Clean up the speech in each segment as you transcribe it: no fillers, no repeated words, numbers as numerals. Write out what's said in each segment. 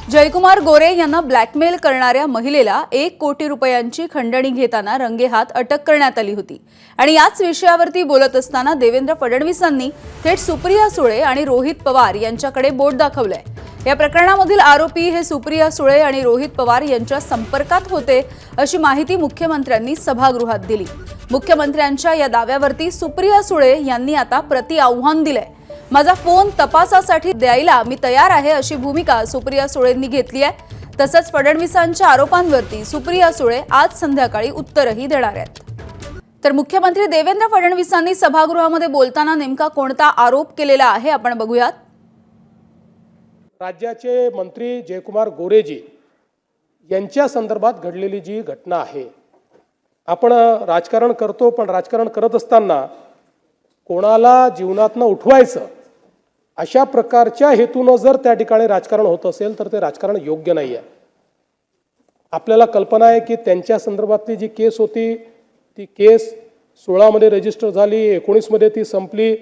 जयकुमार गोरे यांना ब्लॅकमेल करणाऱ्या महिलेला 1 कोटी रुपयांची खंडणी घेताना रंगेहात अटक करण्यात आली होती आणि याच विषयावरती बोलत असताना देवेंद्र फडणवीसांनी थेट सुप्रिया सुळे आणि रोहित पवार यांच्याकडे बोट दाखवलंय। या प्रकरणामधील आरोपी हे सुप्रिया सुळे आणि रोहित पवार यांच्या संपर्कात होते अशी माहिती मुख्यमंत्र्यांनी सभागृहात दिली। मुख्यमंत्र्यांच्या या दाव्यावरती सुप्रिया सुळे यांनी आता प्रतिआव्हान दिलंय। माझा फोन तपासासाठी द्यायला मी तयार आहे अशी भूमिका सुप्रिया सुळेंनी घेतली आहे। तसंच फडणवीसांच्या आरोपांवरती सुप्रिया सुळे आज संध्याकाळी उत्तरही देणार आहेत। तर मुख्यमंत्री देवेंद्र फडणवीसांनी सभागृहामध्ये बोलताना नेमका कोणता आरोप केलेला आहे आपण बघूयात। राज्याचे मंत्री जयकुमार गोरेजी यांच्या संदर्भात घडलेली जी घटना आहे, आपण राजकारण करतो, पण राजकारण करत असताना कोणाला जीवनातनं उठवायचं अशा प्रकारच्या हेतूनं जर त्या ठिकाणी राजकारण होत असेल तर ते राजकारण योग्य नाही आहे। आपल्याला कल्पना आहे की त्यांच्या संदर्भातली जी केस होती ती केस 16 मध्ये रजिस्टर झाली, 19 मध्ये ती संपली।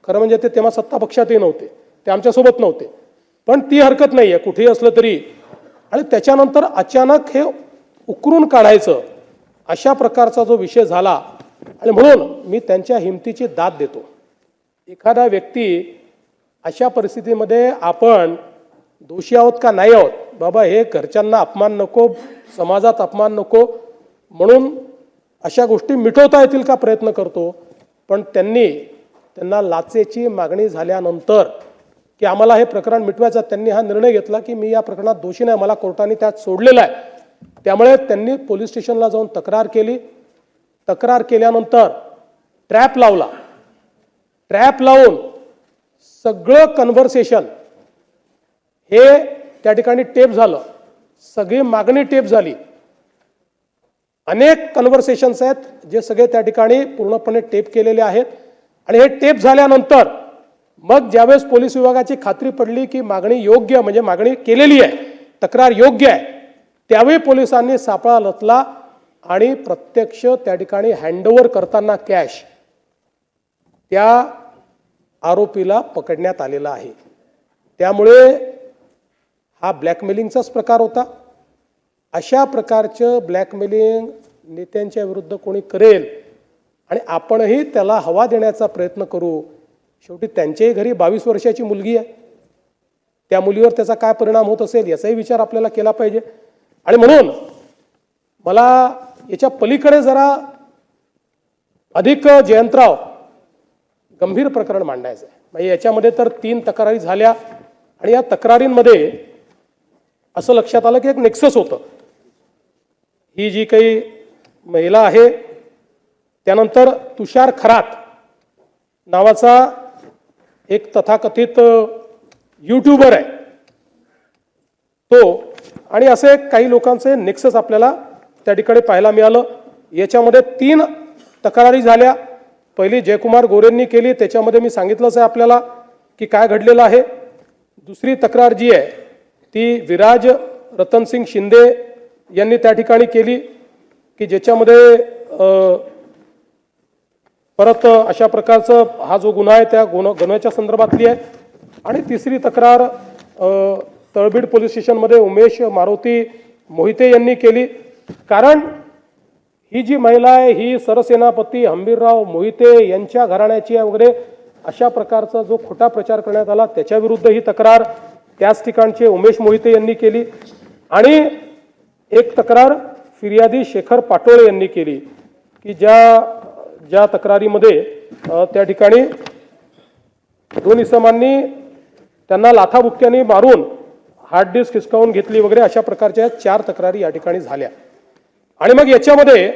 खरं म्हणजे ते तेव्हा सत्ता पक्षातही नव्हते, ते आमच्यासोबत नव्हते, पण ती हरकत नाही आहे कुठेही असलं तरी। आणि त्याच्यानंतर अचानक हे उकरून काढायचं अशा प्रकारचा जो विषय झाला आणि म्हणून मी त्यांच्या हिमतीची दाद देतो। एखादा व्यक्ती अशा परिस्थितीमध्ये आपण दोषी आहोत का नाही आहोत, बाबा हे घरच्यांना अपमान नको, समाजात अपमान नको म्हणून अशा गोष्टी मिटवता येतील का प्रयत्न करतो। पण त्यांना लाचेची मागणी झाल्यानंतर की आम्हाला हे प्रकरण मिटवायचं, त्यांनी हा निर्णय घेतला की मी या प्रकरणात दोषी नाही, मला कोर्टाने त्यात सोडलेलं आहे। त्यामुळे त्यांनी पोलीस स्टेशनला जाऊन तक्रार केली। तक्रार केल्यानंतर ट्रॅप लावला। ट्रॅप लावून सगळं कन्व्हर्सेशन हे त्या ठिकाणी टेप झालं, सगळी मागणी टेप झाली। अनेक कन्व्हर्सेशन्स आहेत जे सगळे त्या ठिकाणी पूर्णपणे टेप केलेले आहेत। आणि हे टेप झाल्यानंतर मग ज्यावेळेस पोलीस विभागाची खात्री पडली की मागणी योग्य, म्हणजे मागणी केलेली आहे, तक्रार योग्य आहे, त्यावेळी पोलिसांनी सापळा रचला आणि प्रत्यक्ष त्या ठिकाणी हँडओव्हर करताना कॅश त्या आरोपीला पकडण्यात आलेला आहे। त्यामुळे हा ब्लॅकमेलिंगचाच प्रकार होता। अशा प्रकारचं ब्लॅकमेलिंग नेत्यांच्या विरुद्ध कोणी करेल आणि आपणही त्याला हवा देण्याचा प्रयत्न करू, शेवटी त्यांच्याही घरी 22 वर्षाची मुलगी आहे, त्या मुलीवर त्याचा काय परिणाम होत असेल याचाही विचार आपल्याला केला पाहिजे। आणि म्हणून मला याच्या पलीकडे जरा अधिक जयंतराव गंभीर प्रकरण मांडायचं आहे। म्हणजे याच्यामध्ये तर 3 तक्रारी झाल्या आणि या तक्रारींमध्ये असं लक्षात आलं की एक नेक्सस होतं। ही जी काही महिला आहे, त्यानंतर तुषार खरात नावाचा एक तथाकथित यूट्यूबर आहे तो, आणि असे काही लोकांचे नेक्सस आपल्याला त्या ठिकाणी पाहायला मिळालं। याच्यामध्ये 3 तक्रारी झाल्या। पहिली जयकुमार गोरेंनी केली, त्याच्यामध्ये मी सांगितलंच आहे आपल्याला की काय घडलेलं आहे। दुसरी तक्रार जी आहे ती विराज रतनसिंग शिंदे यांनी त्या ठिकाणी केली की ज्याच्यामध्ये परत अशा प्रकारचं हा जो गुन्हा आहे त्या गुन्ह्याच्या संदर्भातली आहे। आणि तिसरी तक्रार तळबीड पोलीस स्टेशनमध्ये उमेश मारुती मोहिते यांनी केली, कारण ही जी महिला आहे ही सरसेनापती हंबीरराव मोहिते यांच्या घराण्याची आहे वगैरे अशा प्रकारचा जो खोटा प्रचार करण्यात आला त्याच्या विरुद्ध ही तक्रार त्याच ठिकाणचे उमेश मोहिते यांनी केली। आणि एक तक्रार फिर्यादी शेखर पाटोळे यांनी केली की ज्या तक्रारीमध्ये त्या ठिकाणी 2 इसमांनी त्यांना लाथाबुक्क्यांनी मारून हार्ड डिस्क हिसकावून घेतली वगैरे अशा प्रकारच्या 4 तक्रारी या ठिकाणी झाल्या। आणि मग याच्यामध्ये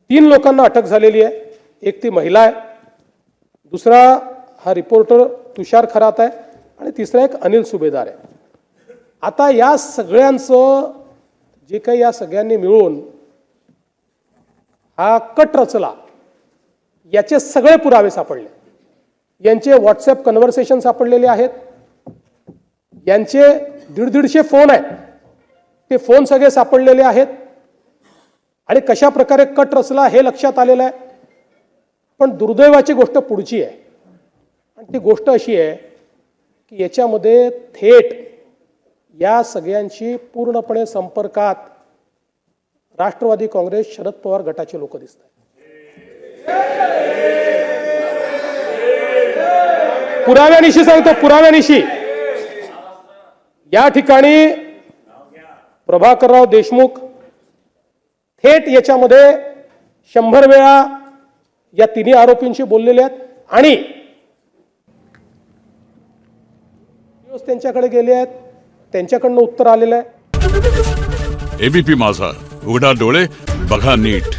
3 लोकांना अटक झालेली आहे। एक ती महिला आहे, दुसरा हा रिपोर्टर तुषार खरात आहे आणि तिसरा एक अनिल सुभेदार आहे। आता या सगळ्यांचं जे काही या सगळ्यांनी मिळून हा कट रचला, याचे सगळे पुरावे सापडले। यांचे व्हॉट्सअप कन्व्हर्सेशन सापडलेले आहेत, यांचे 150 फोन आहेत, ते फोन सगळे सापडलेले आहेत आणि कशा प्रकारे कट रचला हे लक्षात आलेलं आहे। पण दुर्दैवाची गोष्ट पुढची आहे आणि ती गोष्ट अशी आहे की याच्यामध्ये थेट या सगळ्यांशी पूर्णपणे संपर्कात राष्ट्रवादी काँग्रेस शरद पवार गटाचे लोक दिसतात. पुराव्यानिशी सांगतो, पुराव्यानिशी या ठिकाणी प्रभाकरराव देशमुख थेट याच्यामध्ये 100 वेळा या तिन्ही आरोपींशी बोललेले आहेत आणि त्यांच्याकडे गेले आहेत, त्यांच्याकडनं उत्तर आलेलं आहे. एबीपी माझा, उघडा डोळे बघा नीट.